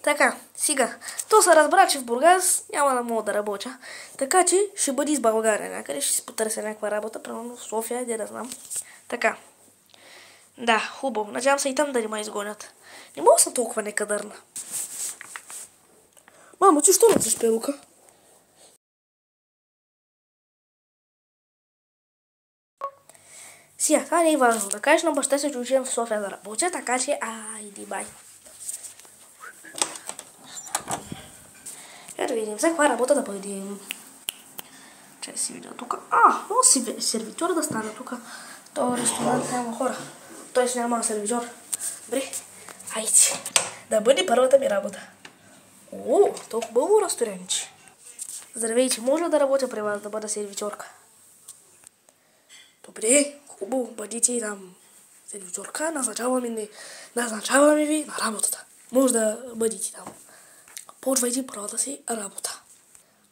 Така, сега, то се разбра, че в Бургас няма да мога да работя. Така че ще бъде из България някъде, ще си потърся някаква работа, примерно в София, де да знам. Така. Да, хубаво. Надявам се и там да не ме изгонят. Не мога да съм толкова некадърна. Мамо, ти що носиш перука? Сега, това не е важно. Да кажеш на баща си, че отивам в София да работя, така че айди бай. Да видим, за каква работа да бъдем. Чай си видя тук. Може си сервитьор да стане тук. Това ресторант няма хора. Тоест няма сервитьор. Добре, айде. Да бъде първата ми работа. То хубаво ресторанче. Здравейте, може ли да работя при вас, да бъда сервитьорка? Добре, хубаво, бъдете и там сервитьорка, назначаваме ви на работата. Може да бъдете там. Почвайте първата си работа.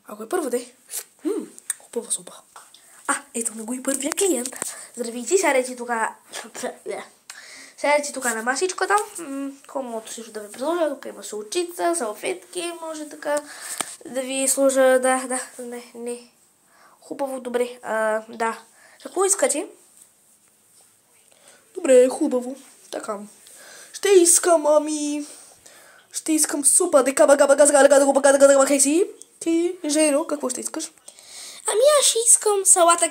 Ако е първа, хубава супа. Ето ми го и първия клиент. Здравейте, сядайте тук. Сядайте тук на масичката. Какво мога също да ви предложа? Тук има солчица, салфетки, може така да ви сложа. Не. Хубаво, добре. Да. Какво искате? Добре, хубаво. Така. Ще искам супа, си. Ти, Жено, какво ще искаш? Аз ще искам салата,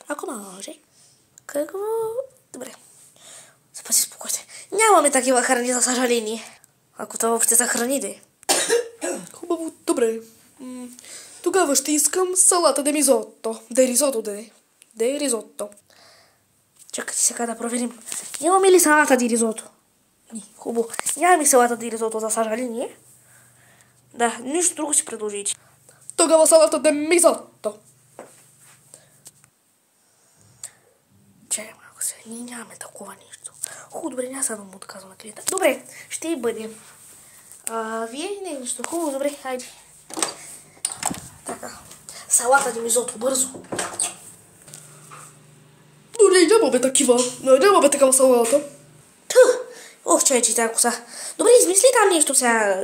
ако може. Какво? Добре. Спаси, спокойте. Нямаме такива храни, за съжаление. Ако това въобще са храни, де. Хубаво, добре. Тогава ще искам салата де ризотто. Де ризотто. Чакайте сега да проверим. Нямаме ли салата де ризотто? Не, хубаво. Нямаме салата де ризотто, за съжаление. Да, нищо друго си предложите. Тогава салата де мизотто. Чакай малко сега, ние нямаме такова нещо. Добре, няма сега да му отказвам на клиента. Добре, ще и бъде. Вие не нищо. Хубаво, добре, хайде. Така, салата де мизотто, бързо. Добре, нямаме такава салата. Чайче, така коса. Добре, измисли там нещо сега.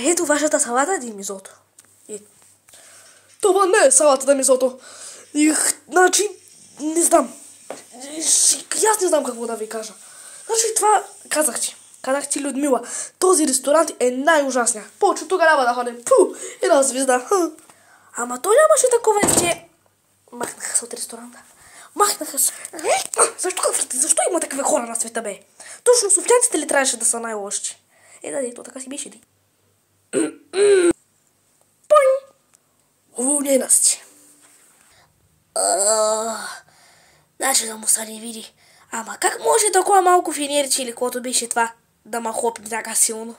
Ето вашата салата де мизотто. Това не е салата де мизотто. Значи, не знам. Аз не знам какво да ви кажа. Значи това казах ти, Людмила. Този ресторант е най-ужасния. Повече тогава да ходим. Една звезда. Ама то нямаше такова че... Махнаха се от ресторанта. Махнаха се. Защо има такива хора на света, бе? Точно софиянците ли трябваше да са най-лоши? То така си беше, уволнена сте. Значи да му се не види. Ама как може такова малко фенерче или каквото беше това да ма хлопне така силно?